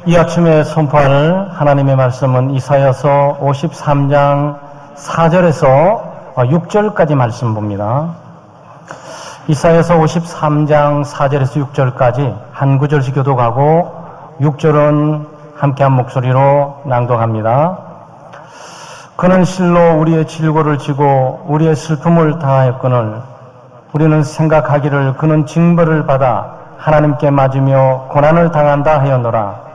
이 아침에 선포할 하나님의 말씀은 이사야서 53장 4절에서 6절까지 말씀 봅니다. 이사야서 53장 4절에서 6절까지 한 구절씩 교독하고 6절은 함께한 목소리로 낭독합니다. 그는 실로 우리의 질고를 지고 우리의 슬픔을 당하였거늘 우리는 생각하기를 그는 징벌을 받아 하나님께 맞으며 고난을 당한다 하였노라.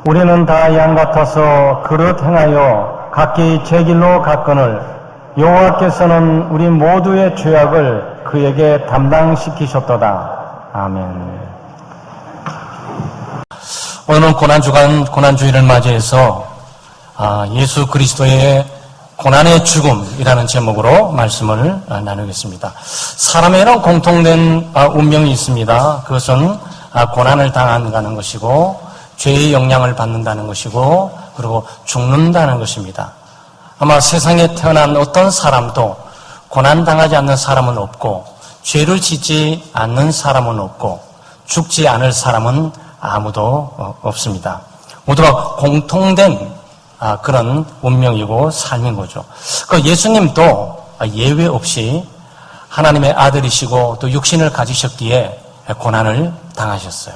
우리는 다 양 같아서 그릇 행하여 각기 제 길로 갔거늘 여호와께서는 우리 모두의 죄악을 그에게 담당시키셨도다. 아멘. 오늘은 고난주일을 맞이해서 예수 그리스도의 고난의 죽음이라는 제목으로 말씀을 나누겠습니다. 사람에는 공통된 운명이 있습니다. 그것은 고난을 당하는 것이고 죄의 영향을 받는다는 것이고 그리고 죽는다는 것입니다. 아마 세상에 태어난 어떤 사람도 고난당하지 않는 사람은 없고 죄를 짓지 않는 사람은 없고 죽지 않을 사람은 아무도 없습니다. 모두가 공통된 그런 운명이고 삶인 거죠. 그 예수님도 예외 없이 하나님의 아들이시고 또 육신을 가지셨기에 고난을 당하셨어요.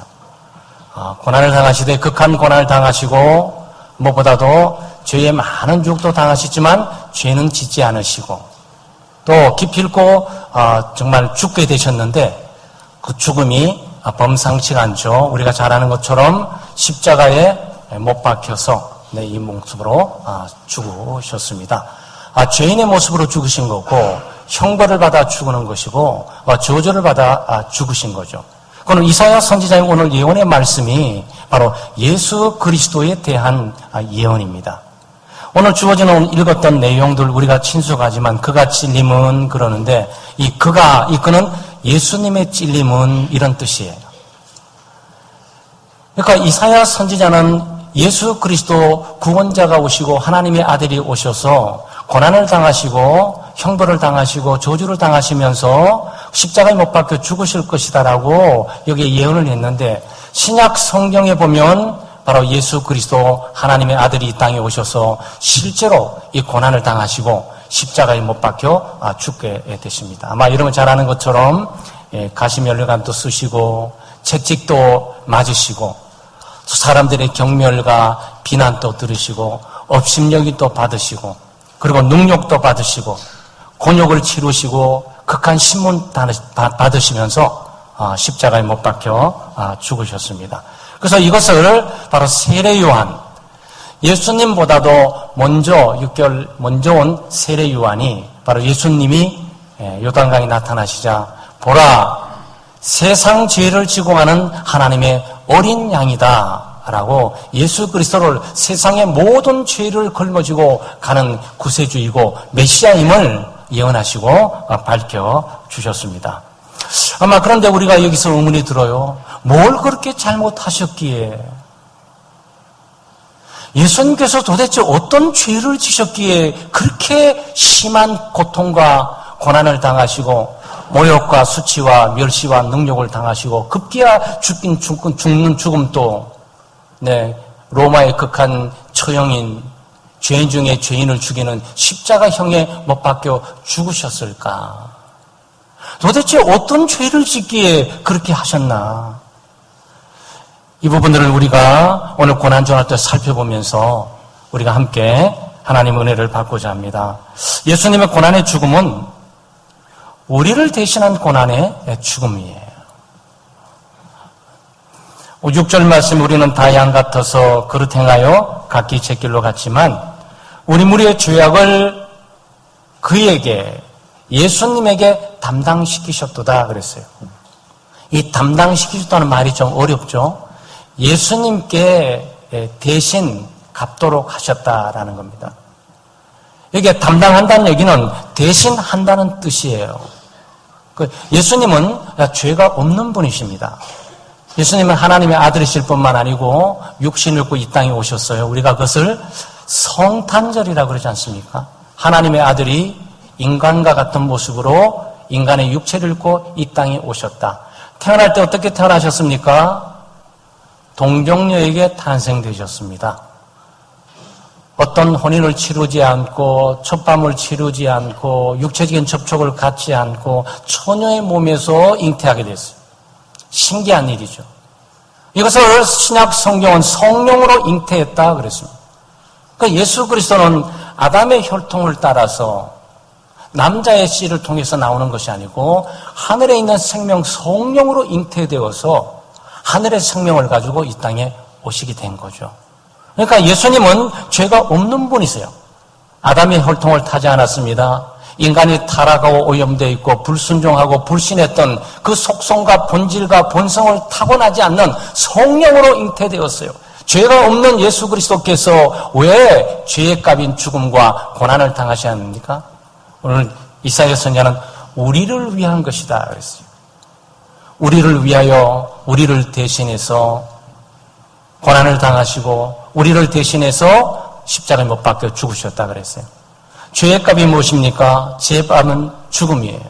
고난을 당하시되 극한 고난을 당하시고 무엇보다도 죄의 많은 유혹도 당하시지만 죄는 짓지 않으시고 또 기필코 정말 죽게 되셨는데 그 죽음이 범상치가 않죠. 우리가 잘 아는 것처럼 십자가에 못 박혀서 이 모습으로 죽으셨습니다. 죄인의 모습으로 죽으신 거고 형벌을 받아 죽는 것이고 저주를 받아 죽으신 거죠. 그건 이사야 선지자의 오늘 예언의 말씀이 바로 예수 그리스도에 대한 예언입니다. 오늘 주어지는 읽었던 내용들 우리가 친숙하지만 그가 찔림은 그러는데 그는 예수님의 찔림은 이런 뜻이에요. 그러니까 이사야 선지자는 예수 그리스도 구원자가 오시고 하나님의 아들이 오셔서 고난을 당하시고 형벌을 당하시고 저주를 당하시면서 십자가에 못 박혀 죽으실 것이다라고 여기에 예언을 했는데 신약 성경에 보면 바로 예수 그리스도 하나님의 아들이 이 땅에 오셔서 실제로 이 고난을 당하시고 십자가에 못 박혀 죽게 되십니다. 아마 여러분 잘 아는 것처럼 가시면류관도 쓰시고 채찍도 맞으시고 사람들의 경멸과 비난도 들으시고 업심여기 또 받으시고 그리고 능욕도 받으시고 곤욕을 치르시고 극한 신문 받으시면서 십자가에 못 박혀 죽으셨습니다. 그래서 이것을 바로 세례 요한, 예수님보다도 먼저 6개월 먼저 온 세례 요한이 바로 예수님이 요단강에 나타나시자 보라 세상 죄를 지고 가는 하나님의 어린 양이다 라고 예수 그리스도를 세상의 모든 죄를 걸머지고 가는 구세주이고 메시아임을 예언하시고 밝혀주셨습니다. 아마 그런데 우리가 여기서 의문이 들어요. 뭘 그렇게 잘못하셨기에 예수님께서 도대체 어떤 죄를 지셨기에 그렇게 심한 고통과 고난을 당하시고 모욕과 수치와 멸시와 능욕을 당하시고 급기야 죽는 죽음도 로마의 극한 처형인 죄인 중에 죄인을 죽이는 십자가형에 못 박혀 죽으셨을까? 도대체 어떤 죄를 짓기에 그렇게 하셨나? 이 부분들을 우리가 오늘 고난주일 때 살펴보면서 우리가 함께 하나님의 은혜를 받고자 합니다. 예수님의 고난의 죽음은 우리를 대신한 고난의 죽음이에요. 6절 말씀 우리는 다 양 같아서 그릇 행하여 각기 제 길로 갔지만 우리 무리의 죄악을 그에게 예수님에게 담당시키셨도다 그랬어요. 이 담당시키셨다는 말이 좀 어렵죠. 예수님께 대신 갚도록 하셨다라는 겁니다. 여기에 담당한다는 얘기는 대신한다는 뜻이에요. 예수님은 죄가 없는 분이십니다. 예수님은 하나님의 아들이실 뿐만 아니고 육신을 입고 이 땅에 오셨어요. 우리가 그것을 성탄절이라고 그러지 않습니까? 하나님의 아들이 인간과 같은 모습으로 인간의 육체를 입고 이 땅에 오셨다. 태어날 때 어떻게 태어나셨습니까? 동정녀에게 탄생되셨습니다. 어떤 혼인을 치르지 않고 첫밤을 치르지 않고 육체적인 접촉을 갖지 않고 처녀의 몸에서 잉태하게 됐어요. 신기한 일이죠. 이것을 신약 성경은 성령으로 잉태했다 그랬습니다. 그러니까 예수 그리스도는 아담의 혈통을 따라서 남자의 씨를 통해서 나오는 것이 아니고 하늘에 있는 생명 성령으로 잉태되어서 하늘의 생명을 가지고 이 땅에 오시게 된 거죠. 그러니까 예수님은 죄가 없는 분이세요. 아담의 혈통을 타지 않았습니다. 인간이 타락하고 오염되어 있고 불순종하고 불신했던 그 속성과 본질과 본성을 타고나지 않는 성령으로 잉태되었어요. 죄가 없는 예수 그리스도께서 왜 죄의 값인 죽음과 고난을 당하셔야 합니까? 오늘 이사야 선지자는 우리를 위한 것이다 그랬어요. 우리를 위하여 우리를 대신해서 고난을 당하시고 우리를 대신해서 십자가에 못 박혀 죽으셨다 그랬어요. 죄의 값이 무엇입니까? 죄의 값은 죽음이에요.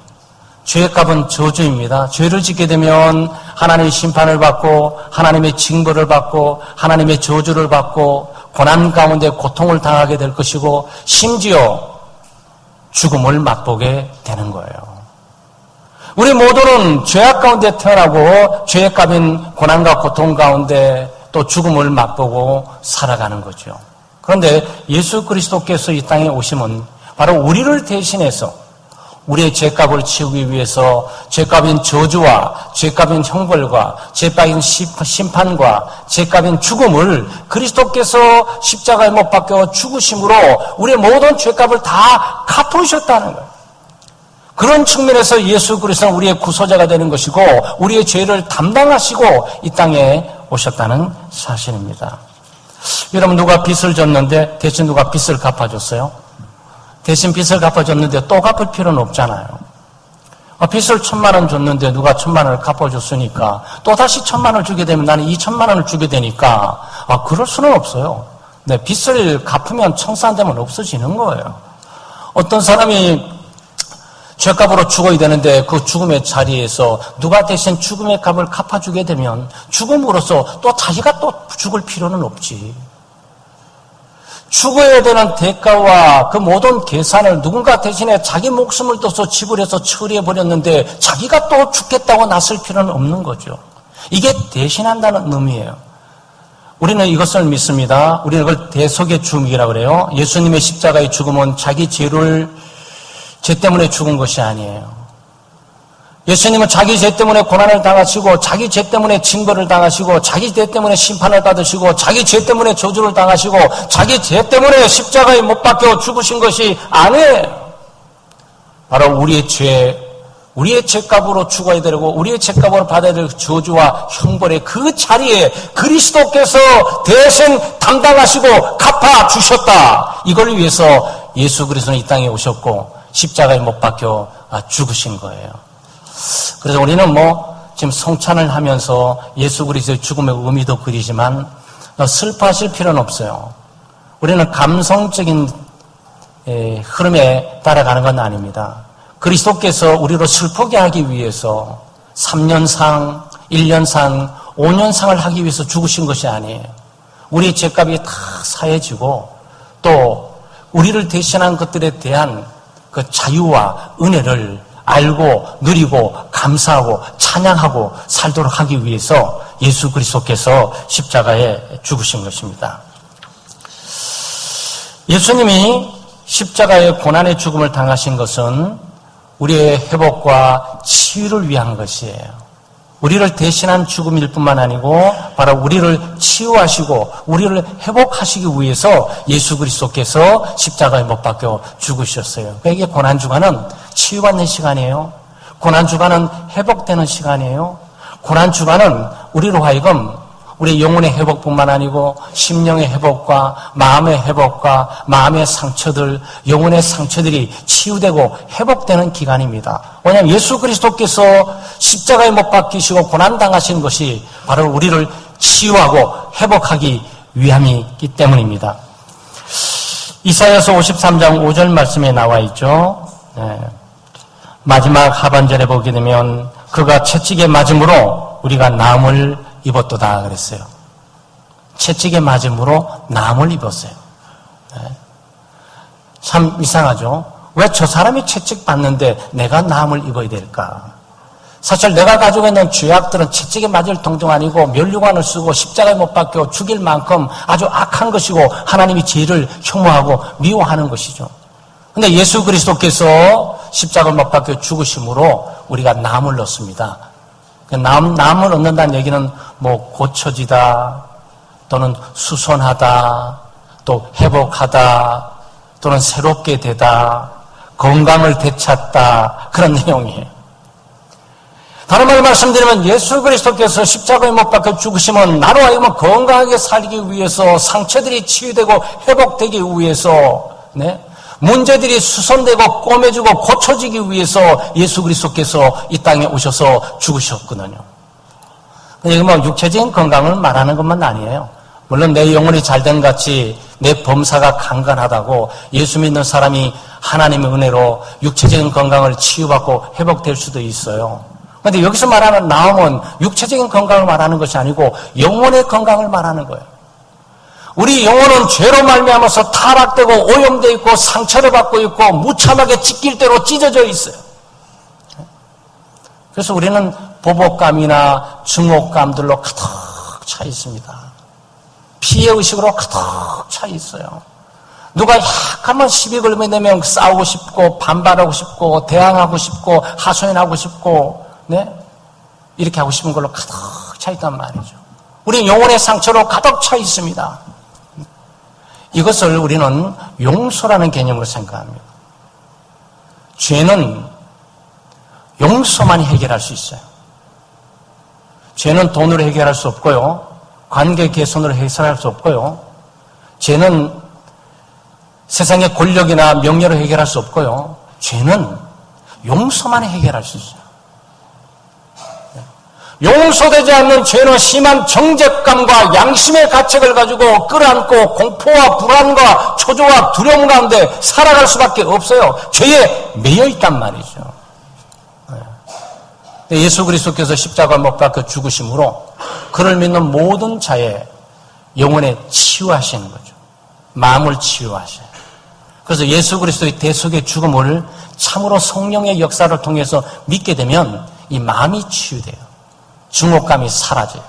죄의 값은 저주입니다. 죄를 짓게 되면 하나님의 심판을 받고 하나님의 징벌을 받고 하나님의 저주를 받고 고난 가운데 고통을 당하게 될 것이고 심지어 죽음을 맛보게 되는 거예요. 우리 모두는 죄악 가운데 태어나고 죄의 값인 고난과 고통 가운데 또 죽음을 맛보고 살아가는 거죠. 그런데 예수 그리스도께서 이 땅에 오심은 바로 우리를 대신해서 우리의 죄값을 치우기 위해서 죄값인 저주와 죄값인 형벌과 죄값인 심판과 죄값인 죽음을 그리스도께서 십자가에 못 박혀 죽으심으로 우리의 모든 죄값을 다 갚으셨다는 거예요. 그런 측면에서 예수 그리스도는 우리의 구소자가 되는 것이고 우리의 죄를 담당하시고 이 땅에 오셨다는 사실입니다. 여러분 누가 빚을 졌는데 대신 누가 빚을 갚아줬어요? 대신 빚을 갚아줬는데 또 갚을 필요는 없잖아요. 빚을 1,000,000원 줬는데 누가 1,000,000원을 갚아줬으니까 또 다시 1,000,000원을 주게 되면 나는 2,000,000원을 주게 되니까 그럴 수는 없어요. 네, 빚을 갚으면 청산되면 없어지는 거예요. 어떤 사람이 죄값으로 죽어야 되는데 그 죽음의 자리에서 누가 대신 죽음의 값을 갚아주게 되면 죽음으로써 또 자기가 또 죽을 필요는 없지. 죽어야 되는 대가와 그 모든 계산을 누군가 대신에 자기 목숨을 떠서 지불해서 처리해버렸는데 자기가 또 죽겠다고 나설 필요는 없는 거죠. 이게 대신한다는 의미예요. 우리는 이것을 믿습니다. 우리는 그걸 대속의 죽음이라고 그래요. 예수님의 십자가의 죽음은 자기 죄 때문에 죽은 것이 아니에요. 예수님은 자기 죄 때문에 고난을 당하시고 자기 죄 때문에 징벌을 당하시고 자기 죄 때문에 심판을 받으시고 자기 죄 때문에 저주를 당하시고 자기 죄 때문에 십자가에 못 박혀 죽으신 것이 아니에요. 바로 우리의 죄값으로 죽어야 되고 우리의 죄값으로 받아야 될 저주와 형벌의 그 자리에 그리스도께서 대신 담당하시고 갚아주셨다. 이걸 위해서 예수 그리스도는 이 땅에 오셨고 십자가에 못 박혀 죽으신 거예요. 그래서 우리는 지금 성찬을 하면서 예수 그리스도의 죽음의 의미도 그리지만 슬퍼하실 필요는 없어요. 우리는 감성적인 흐름에 따라가는 건 아닙니다. 그리스도께서 우리로 슬프게 하기 위해서 3년상, 1년상, 5년상을 하기 위해서 죽으신 것이 아니에요. 우리의 죄값이 다 사해지고 또 우리를 대신한 것들에 대한 그 자유와 은혜를 알고 누리고 감사하고 찬양하고 살도록 하기 위해서 예수 그리스도께서 십자가에 죽으신 것입니다. 예수님이 십자가의 고난의 죽음을 당하신 것은 우리의 회복과 치유를 위한 것이에요. 우리를 대신한 죽음일 뿐만 아니고 바로 우리를 치유하시고 우리를 회복하시기 위해서 예수 그리스도께서 십자가에 못 박혀 죽으셨어요. 그러니까 이게 고난주간은 치유받는 시간이에요. 고난주간은 회복되는 시간이에요. 고난주간은 우리로 하여금 우리 영혼의 회복뿐만 아니고 심령의 회복과 마음의 회복과 마음의 상처들, 영혼의 상처들이 치유되고 회복되는 기간입니다. 왜냐하면 예수 그리스도께서 십자가에 못 박히시고 고난당하신 것이 바로 우리를 치유하고 회복하기 위함이기 때문입니다. 이사야서 53장 5절 말씀에 나와 있죠. 마지막 하반절에 보게 되면 그가 채찍에 맞음으로 우리가 나음을 입었도다 그랬어요. 채찍에 맞음으로 나음을 입었어요. 참 이상하죠. 왜 저 사람이 채찍 받는데 내가 나음을 입어야 될까? 사실 내가 가지고 있는 죄악들은 채찍에 맞을 정도가 아니고 면류관을 쓰고 십자가에 못 박혀 죽일 만큼 아주 악한 것이고 하나님이 죄를 혐오하고 미워하는 것이죠. 근데 예수 그리스도께서 십자가에 못 박혀 죽으심으로 우리가 나음을 얻습니다. 나음을 얻는다는 얘기는 뭐 고쳐지다 또는 수선하다 또 회복하다 또는 새롭게 되다 건강을 되찾다 그런 내용이에요. 다른 말로 말씀드리면 예수 그리스도께서 십자가에 못 박혀 죽으심은 나로 하여금 건강하게 살기 위해서 상처들이 치유되고 회복되기 위해서 문제들이 수선되고 꼬매지고 고쳐지기 위해서 예수 그리스도께서 이 땅에 오셔서 죽으셨거든요. 이게 뭐 육체적인 건강을 말하는 것만 아니에요. 물론 내 영혼이 잘된 같이 내 범사가 강건하다고 예수 믿는 사람이 하나님의 은혜로 육체적인 건강을 치유받고 회복될 수도 있어요. 그런데 여기서 말하는 나음은 육체적인 건강을 말하는 것이 아니고 영혼의 건강을 말하는 거예요. 우리 영혼은 죄로 말미암아서 타락되고 오염되어 있고 상처를 받고 있고 무참하게 찢길 대로 찢어져 있어요. 그래서 우리는 보복감이나 증오감들로 가득 차 있습니다. 피해의식으로 가득 차 있어요. 누가 약간만 시비 걸면 되면 싸우고 싶고 반발하고 싶고 대항하고 싶고 하소연하고 싶고 이렇게 하고 싶은 걸로 가득 차 있단 말이죠. 우리 영혼의 상처로 가득 차 있습니다. 이것을 우리는 용서라는 개념으로 생각합니다. 죄는 용서만이 해결할 수 있어요. 죄는 돈으로 해결할 수 없고요. 관계 개선으로 해결할 수 없고요. 죄는 세상의 권력이나 명예로 해결할 수 없고요. 죄는 용서만이 해결할 수 있어요. 용서되지 않는 죄는 심한 정죄감과 양심의 가책을 가지고 끌어안고 공포와 불안과 초조와 두려움 가운데 살아갈 수밖에 없어요. 죄에 매여 있단 말이죠. 예수 그리스도께서 십자가 못 박혀 죽으심으로 그를 믿는 모든 자의 영혼에 치유하시는 거죠. 마음을 치유하셔요. 그래서 예수 그리스도의 대속의 죽음을 참으로 성령의 역사를 통해서 믿게 되면 이 마음이 치유돼요. 증오감이 사라져요.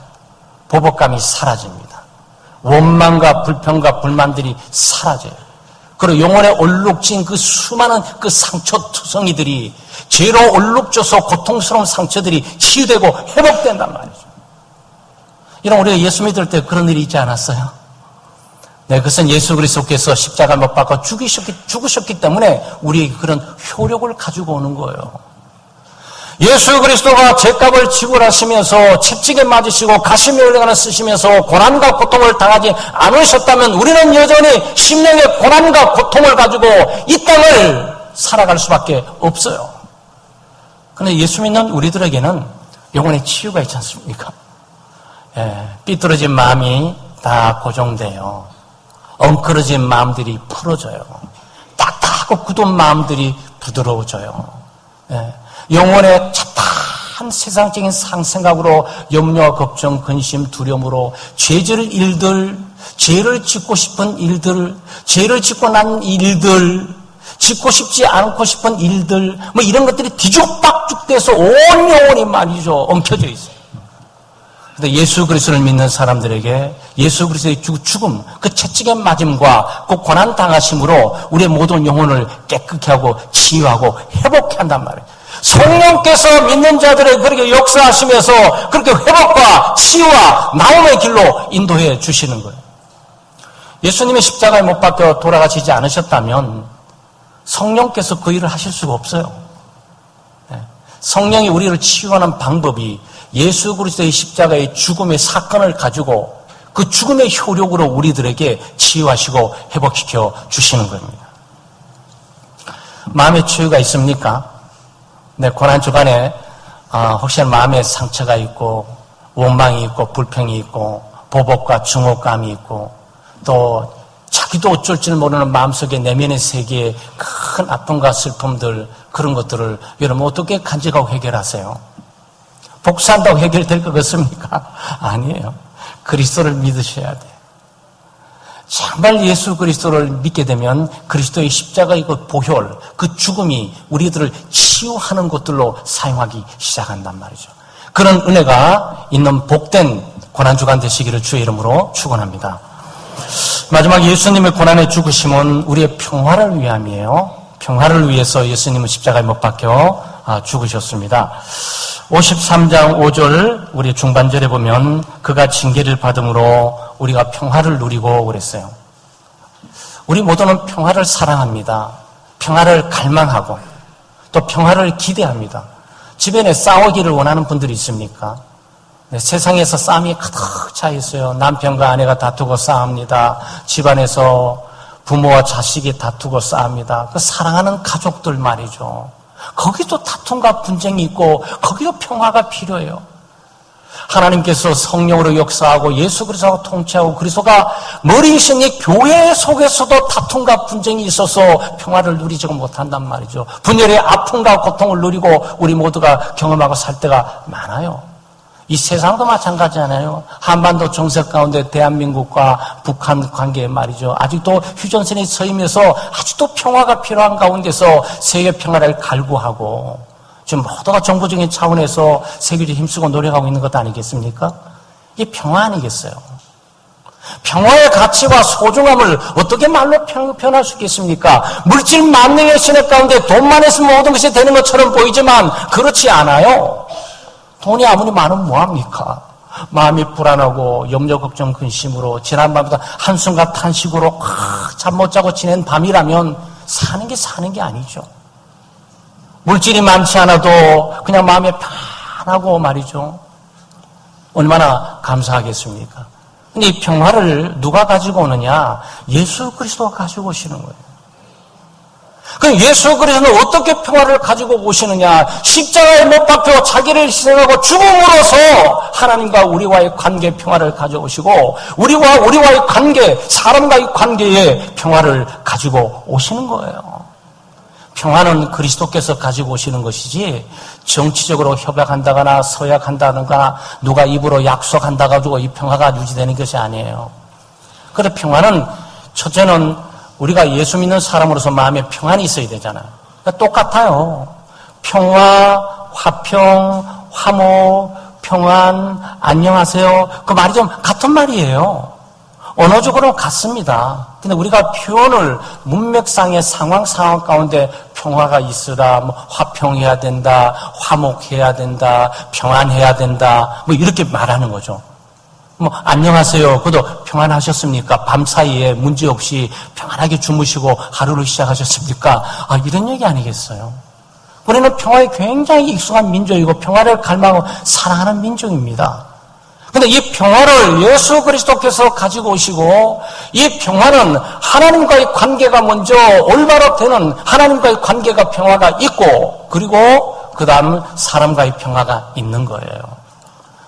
보복감이 사라집니다. 원망과 불평과 불만들이 사라져요. 그리고 영혼에 얼룩진 그 수많은 그 상처투성이들이 죄로 얼룩져서 고통스러운 상처들이 치유되고 회복된단 말이죠. 이런 우리가 예수 믿을 때 그런 일이 있지 않았어요? 그것은 예수 그리스도께서 십자가를 못 박아 죽으셨기 때문에 우리에게 그런 효력을 가지고 오는 거예요. 예수 그리스도가 죄값을 지불하시면서 채찍에 맞으시고 가시며 흘러가는 쓰시면서 고난과 고통을 당하지 않으셨다면 우리는 여전히 심령의 고난과 고통을 가지고 이 땅을 살아갈 수밖에 없어요. 그런데 예수 믿는 우리들에게는 영혼의 치유가 있지 않습니까? 삐뚤어진 마음이 다 고정돼요. 엉클어진 마음들이 풀어져요. 딱딱하고 굳은 마음들이 부드러워져요. 영혼의 차타한 세상적인 상생각으로 염려와 걱정, 근심, 두려움으로 죄질 일들, 죄를 짓고 싶은 일들, 죄를 짓고 난 일들, 짓고 싶지 않고 싶은 일들, 뭐 이런 것들이 뒤죽박죽돼서 온 영혼이 말이죠 엉켜져 있어요. 그런데 예수 그리스도를 믿는 사람들에게 예수 그리스도의 죽음, 그 채찍의 맞음과 그 고난 당하심으로 우리의 모든 영혼을 깨끗게 하고 치유하고 회복해 한단 말이에요. 성령께서 믿는 자들을 그렇게 역사하시면서 그렇게 회복과 치유와 나옴의 길로 인도해 주시는 거예요. 예수님이 십자가에 못 박혀 돌아가시지 않으셨다면 성령께서 그 일을 하실 수가 없어요. 성령이 우리를 치유하는 방법이 예수 그리스도의 십자가의 죽음의 사건을 가지고 그 죽음의 효력으로 우리들에게 치유하시고 회복시켜 주시는 겁니다. 마음의 치유가 있습니까? 네, 고난 주간에 혹시나 마음에 상처가 있고 원망이 있고 불평이 있고 보복과 증오감이 있고 또 자기도 어쩔 줄 모르는 마음속에 내면의 세계에 큰 아픔과 슬픔들 그런 것들을 여러분 어떻게 간직하고 해결하세요? 복수한다고 해결될 것 같습니까? 아니에요. 그리스도를 믿으셔야 돼요. 정말 예수 그리스도를 믿게 되면 그리스도의 십자가의 그 보혈, 그 죽음이 우리들을 치유하는 것들로 사용하기 시작한단 말이죠. 그런 은혜가 있는 복된 고난주간 되시기를 주의 이름으로 축원합니다. 마지막 예수님의 고난의 죽으심은 우리의 평화를 위함이에요. 평화를 위해서 예수님은 십자가에 못 박혀 죽으셨습니다. 53장 5절 우리 중반절에 보면 그가 징계를 받음으로 우리가 평화를 누리고 그랬어요. 우리 모두는 평화를 사랑합니다. 평화를 갈망하고 또 평화를 기대합니다. 집안에 싸우기를 원하는 분들이 있습니까? 네, 세상에서 싸움이 가득 차 있어요. 남편과 아내가 다투고 싸웁니다. 집안에서 부모와 자식이 다투고 싸웁니다. 그 사랑하는 가족들 말이죠. 거기도 다툼과 분쟁이 있고 거기도 평화가 필요해요. 하나님께서 성령으로 역사하고 예수 그리스도하고 통치하고 그리스도가 머리이신 이 교회 속에서도 다툼과 분쟁이 있어서 평화를 누리지 못한단 말이죠. 분열의 아픔과 고통을 누리고 우리 모두가 경험하고 살 때가 많아요. 이 세상도 마찬가지잖아요. 한반도 정세 가운데 대한민국과 북한 관계 말이죠. 아직도 휴전선이 서이면서 아직도 평화가 필요한 가운데서 세계 평화를 갈구하고 지금 모두가 정부적인 차원에서 세계적으로 힘쓰고 노력하고 있는 것 아니겠습니까? 이게 평화 아니겠어요? 평화의 가치와 소중함을 어떻게 말로 표현할 수 있겠습니까? 물질 만능의 신의 가운데 돈만 있으면 모든 것이 되는 것처럼 보이지만 그렇지 않아요. 돈이 아무리 많으면 뭐합니까? 마음이 불안하고 염려, 걱정, 근심으로 지난밤부터 한숨과 탄식으로 잠 못 자고 지낸 밤이라면 사는 게 아니죠. 물질이 많지 않아도 그냥 마음이 편하고 말이죠. 얼마나 감사하겠습니까? 근데 이 평화를 누가 가지고 오느냐? 예수 그리스도가 가지고 오시는 거예요. 그럼 예수 그리스도는 어떻게 평화를 가지고 오시느냐? 십자가에 못 박혀 자기를 희생하고 죽음으로써 하나님과 우리와의 관계 평화를 가져오시고 우리와의 관계, 사람과의 관계에 평화를 가지고 오시는 거예요. 평화는 그리스도께서 가지고 오시는 것이지 정치적으로 협약한다거나 서약한다거나 누가 입으로 약속한다 가지고 이 평화가 유지되는 것이 아니에요. 그래서 평화는 첫째는 우리가 예수 믿는 사람으로서 마음에 평안이 있어야 되잖아요. 그러니까 똑같아요. 평화, 화평, 화목, 평안, 안녕하세요. 그 말이 좀 같은 말이에요. 언어적으로는 같습니다. 근데 우리가 표현을 문맥상의 상황 가운데 평화가 있으라, 화평해야 된다, 화목해야 된다, 평안해야 된다, 이렇게 말하는 거죠. 안녕하세요. 그래도 평안하셨습니까? 밤 사이에 문제없이 평안하게 주무시고 하루를 시작하셨습니까? 이런 얘기 아니겠어요? 우리는 평화에 굉장히 익숙한 민족이고 평화를 갈망하고 사랑하는 민족입니다. 근데 이 평화를 예수 그리스도께서 가지고 오시고 이 평화는 하나님과의 관계가 먼저 올바로 되는 하나님과의 관계가 평화가 있고 그리고 그 다음 사람과의 평화가 있는 거예요.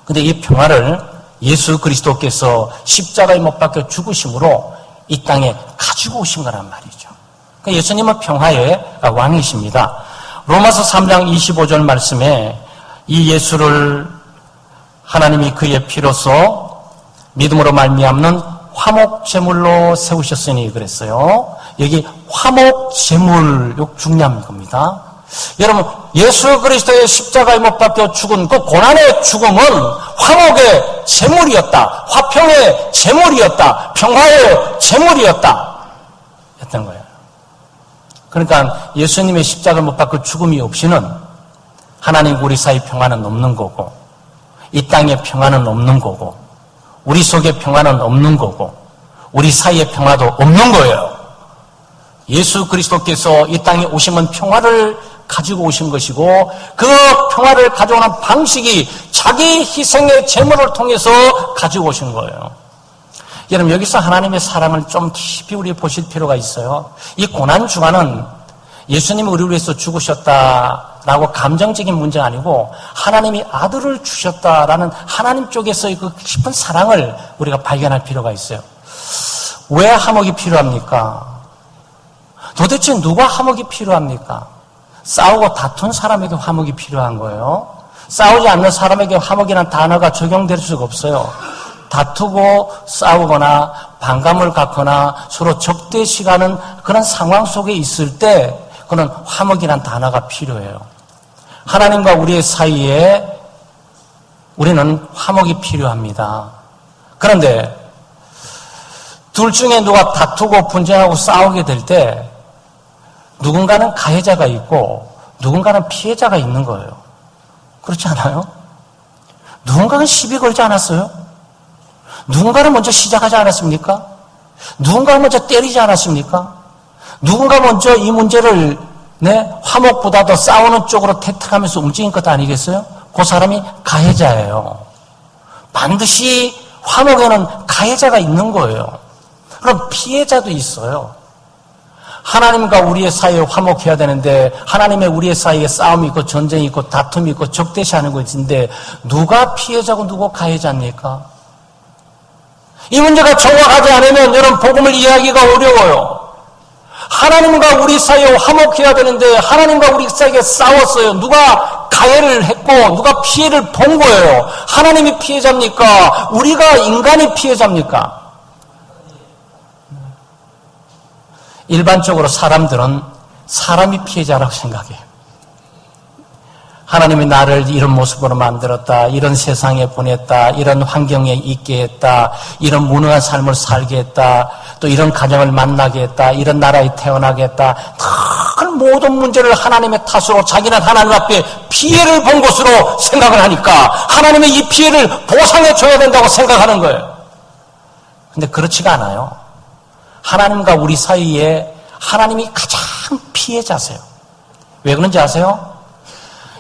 근데 이 평화를 예수 그리스도께서 십자가에 못 박혀 죽으심으로 이 땅에 가지고 오신 거란 말이죠. 그러니까 예수님은 평화의 왕이십니다. 로마서 3장 25절 말씀에 이 예수를 하나님이 그의 피로써 믿음으로 말미암는 화목제물로 세우셨으니 그랬어요. 여기 화목제물, 이거 중요한 겁니다. 여러분, 예수 그리스도의 십자가에 못 박혀 죽은 그 고난의 죽음은 화목의 제물이었다. 화평의 제물이었다. 평화의 제물이었다. 했던 거예요. 그러니까 예수님의 십자가를 못 박혀 죽음이 없이는 하나님과 우리 사이 평화는 없는 거고 이 땅에 평화는 없는 거고 우리 속에 평화는 없는 거고 우리 사이에 평화도 없는 거예요. 예수 그리스도께서 이 땅에 오시면 평화를 가지고 오신 것이고 그 평화를 가져오는 방식이 자기 희생의 제물을 통해서 가지고 오신 거예요. 여러분 여기서 하나님의 사랑을 좀 깊이 우리 보실 필요가 있어요. 이 고난주간은 예수님이 우리를 위해서 죽으셨다라고 감정적인 문제가 아니고 하나님이 아들을 주셨다라는 하나님 쪽에서의 그 깊은 사랑을 우리가 발견할 필요가 있어요. 왜 화목이 필요합니까? 도대체 누가 화목이 필요합니까? 싸우고 다툰 사람에게 화목이 필요한 거예요. 싸우지 않는 사람에게 화목이라는 단어가 적용될 수가 없어요. 다투고 싸우거나 반감을 갖거나 서로 적대시하는 그런 상황 속에 있을 때 그는 화목이라는 단어가 필요해요. 하나님과 우리의 사이에 우리는 화목이 필요합니다. 그런데 둘 중에 누가 다투고 분쟁하고 싸우게 될 때 누군가는 가해자가 있고 누군가는 피해자가 있는 거예요. 그렇지 않아요? 누군가는 시비 걸지 않았어요? 누군가는 먼저 시작하지 않았습니까? 누군가는 먼저 때리지 않았습니까? 누군가 먼저 이 문제를 화목보다도 싸우는 쪽으로 태클하면서 움직인 것 아니겠어요? 그 사람이 가해자예요. 반드시 화목에는 가해자가 있는 거예요. 그럼 피해자도 있어요. 하나님과 우리의 사이에 화목해야 되는데 하나님의 우리의 사이에 싸움이 있고 전쟁이 있고 다툼이 있고 적대시하는 것인데 누가 피해자고 누가 가해자입니까? 이 문제가 정확하지 않으면 여러분 복음을 이해하기가 어려워요. 하나님과 우리 사이에 화목해야 되는데 하나님과 우리 사이에 싸웠어요. 누가 가해를 했고 누가 피해를 본 거예요. 하나님이 피해자입니까? 우리가 인간이 피해자입니까? 일반적으로 사람들은 사람이 피해자라고 생각해요. 하나님이 나를 이런 모습으로 만들었다, 이런 세상에 보냈다, 이런 환경에 있게 했다, 이런 무능한 삶을 살게 했다, 또 이런 가정을 만나게 했다, 이런 나라에 태어나게 했다. 큰 모든 문제를 하나님의 탓으로 자기는 하나님 앞에 피해를 본 것으로 생각을 하니까 하나님의 이 피해를 보상해 줘야 된다고 생각하는 거예요. 근데 그렇지가 않아요. 하나님과 우리 사이에 하나님이 가장 피해자세요. 왜 그런지 아세요?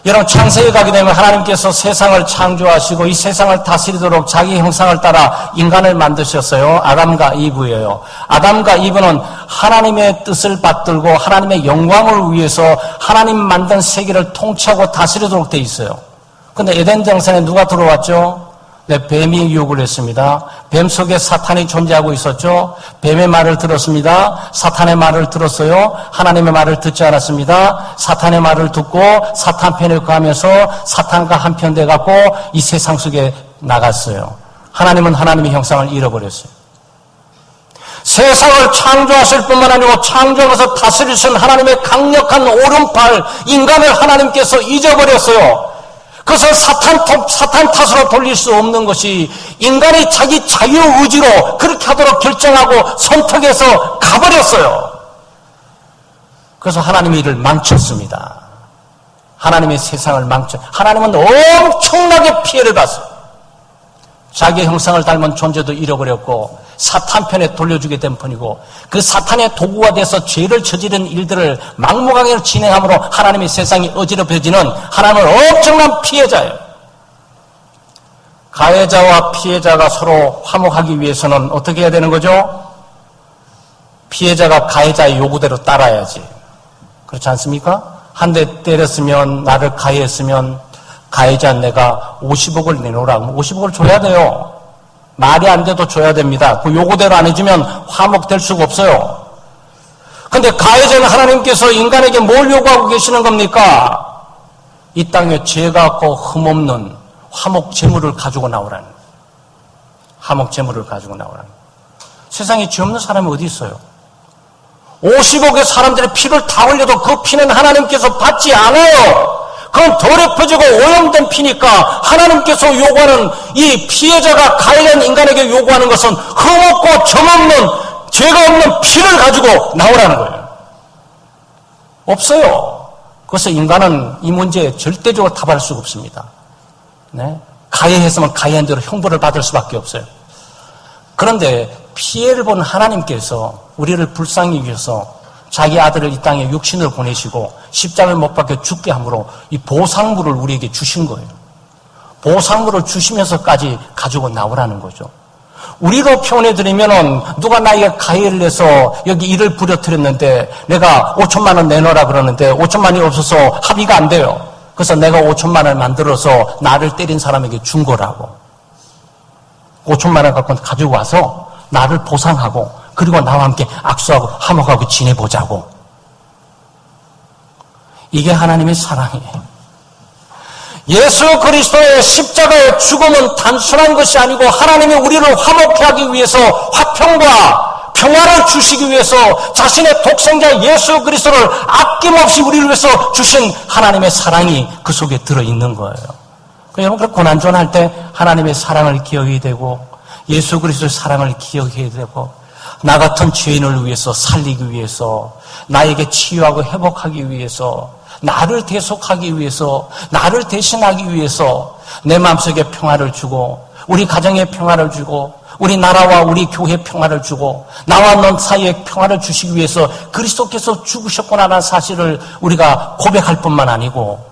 여러분 창세기에 가게 되면 하나님께서 세상을 창조하시고 이 세상을 다스리도록 자기 형상을 따라 인간을 만드셨어요. 아담과 이브예요. 아담과 이브는 하나님의 뜻을 받들고 하나님의 영광을 위해서 하나님 만든 세계를 통치하고 다스리도록 돼 있어요. 그런데 에덴 동산에 누가 들어왔죠? 뱀이 유혹을 했습니다. 뱀 속에 사탄이 존재하고 있었죠. 뱀의 말을 들었습니다. 사탄의 말을 들었어요. 하나님의 말을 듣지 않았습니다. 사탄의 말을 듣고 사탄 편에 가면서 사탄과 한편 돼갖고 이 세상 속에 나갔어요. 하나님은 하나님의 형상을 잃어버렸어요. 세상을 창조하실 뿐만 아니고 창조하면서 다스리신 하나님의 강력한 오른팔 인간을 하나님께서 잊어버렸어요. 그래서 사탄 탓으로 돌릴 수 없는 것이 인간이 자기 자유의지로 그렇게 하도록 결정하고 선택해서 가버렸어요. 그래서 하나님의 일을 망쳤습니다. 하나님의 세상을 하나님은 엄청나게 피해를 봤어요. 자기의 형상을 닮은 존재도 잃어버렸고 사탄 편에 돌려주게 된 뿐이고 그 사탄의 도구가 돼서 죄를 저지른 일들을 막무가내로 진행함으로 하나님의 세상이 어지럽혀지는 하나님은 엄청난 피해자예요. 가해자와 피해자가 서로 화목하기 위해서는 어떻게 해야 되는 거죠? 피해자가 가해자의 요구대로 따라야지. 그렇지 않습니까? 한 대 때렸으면 나를 가해했으면 가해자 내가 50억을 내놓으라고 50억을 줘야 돼요. 말이 안 돼도 줘야 됩니다. 그 요구대로 안 해주면 화목될 수가 없어요. 그런데 가해자는 하나님께서 인간에게 뭘 요구하고 계시는 겁니까? 이 땅에 죄가 없고 흠없는 화목 제물을 가지고 나오라는 거예요. 화목 제물을 가지고 나오라는 거예요. 세상에 죄 없는 사람이 어디 있어요? 50억의 사람들의 피를 다 흘려도 그 피는 하나님께서 받지 않아요. 그건 더럽혀지고 오염된 피니까 하나님께서 요구하는 이 피해자가 가해자인 인간에게 요구하는 것은 흠없고 점없는 죄가 없는 피를 가지고 나오라는 거예요. 없어요. 그래서 인간은 이 문제에 절대적으로 답할 수가 없습니다. 네? 가해했으면 가해한 대로 형벌을 받을 수밖에 없어요. 그런데 피해를 본 하나님께서 우리를 불쌍히 여겨서 자기 아들을 이 땅에 육신으로 보내시고 십자가에 못 박혀 죽게 함으로 이 보상물을 우리에게 주신 거예요. 보상물을 주시면서까지 가지고 나오라는 거죠. 우리로 표현해드리면은 누가 나에게 가해를 해서 여기 일을 부려뜨렸는데 내가 5천만 원 내놓으라 그러는데 5천만 원이 없어서 합의가 안 돼요. 그래서 내가 5천만 원을 만들어서 나를 때린 사람에게 준 거라고. 5천만 원 갖고 가지고 와서 나를 보상하고 그리고 나와 함께 악수하고 화목하고 지내보자고. 이게 하나님의 사랑이에요. 예수 그리스도의 십자가의 죽음은 단순한 것이 아니고 하나님이 우리를 화목케 하기 위해서 화평과 평화를 주시기 위해서 자신의 독생자 예수 그리스도를 아낌없이 우리를 위해서 주신 하나님의 사랑이 그 속에 들어있는 거예요. 여러분, 고난전할 때 하나님의 사랑을 기억해야 되고 예수 그리스도의 사랑을 기억해야 되고 나 같은 죄인을 위해서 살리기 위해서 나에게 치유하고 회복하기 위해서 나를 대속하기 위해서 나를 대신하기 위해서 내 마음속에 평화를 주고 우리 가정에 평화를 주고 우리 나라와 우리 교회에 평화를 주고 나와 넌 사이에 평화를 주시기 위해서 그리스도께서 죽으셨구나라는 사실을 우리가 고백할 뿐만 아니고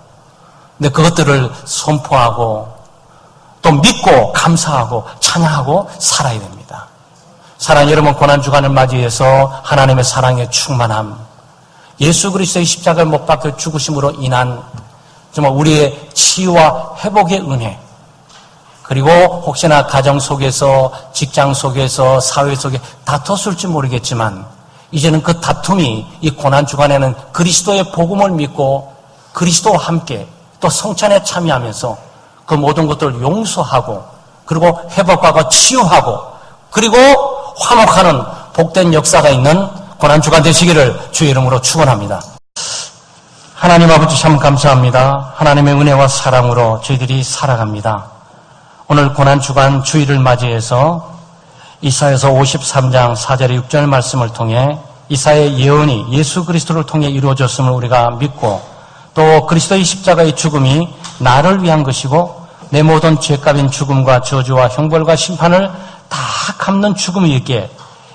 근데 그것들을 선포하고 또 믿고 감사하고 찬양하고 살아야 됩니다. 사랑하는 여러분, 고난주간을 맞이해서 하나님의 사랑의 충만함, 예수 그리스도의 십자가를 못 박혀 죽으심으로 인한 정말 우리의 치유와 회복의 은혜, 그리고 혹시나 가정 속에서 직장 속에서 사회 속에 다퉜을지 모르겠지만 이제는 그 다툼이 이 고난주간에는 그리스도의 복음을 믿고 그리스도와 함께 또 성찬에 참여하면서 그 모든 것들을 용서하고 그리고 회복하고 치유하고 그리고 화목하는 복된 역사가 있는 고난주간 되시기를 주의 이름으로 축원합니다. 하나님 아버지 참 감사합니다. 하나님의 은혜와 사랑으로 저희들이 살아갑니다. 오늘 고난주간 주일을 맞이해서 이사야서 53장 4절에 6절 말씀을 통해 이사야의 예언이 예수 그리스도를 통해 이루어졌음을 우리가 믿고 또 그리스도의 십자가의 죽음이 나를 위한 것이고 내 모든 죄값인 죽음과 저주와 형벌과 심판을 다 갚는 죽음이기에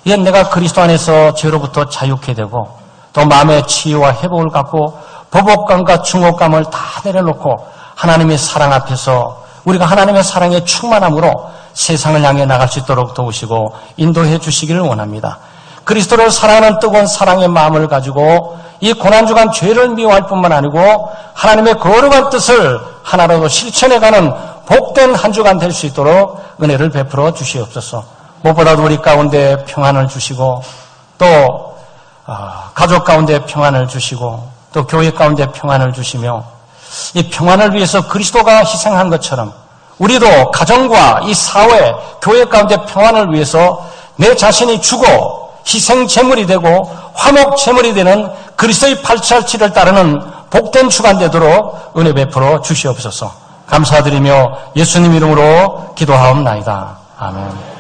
이젠 내가 그리스도 안에서 죄로부터 자유케 되고 또 마음의 치유와 회복을 갖고 보복감과 증오감을 다 내려놓고 하나님의 사랑 앞에서 우리가 하나님의 사랑의 충만함으로 세상을 향해 나갈 수 있도록 도우시고 인도해 주시기를 원합니다. 그리스도를 사랑하는 뜨거운 사랑의 마음을 가지고 이 고난주간 죄를 미워할 뿐만 아니고 하나님의 거룩한 뜻을 하나라도 실천해가는 복된 한 주간 될 수 있도록 은혜를 베풀어 주시옵소서. 무엇보다도 우리 가운데 평안을 주시고 또 가족 가운데 평안을 주시고 또 교회 가운데 평안을 주시며 이 평안을 위해서 그리스도가 희생한 것처럼 우리도 가정과 이 사회, 교회 가운데 평안을 위해서 내 자신이 주고 희생 제물이 되고 화목 제물이 되는 그리스도의 발자취를 따르는 복된 주간 되도록 은혜 베풀어 주시옵소서. 감사드리며 예수님 이름으로 기도하옵나이다. 아멘.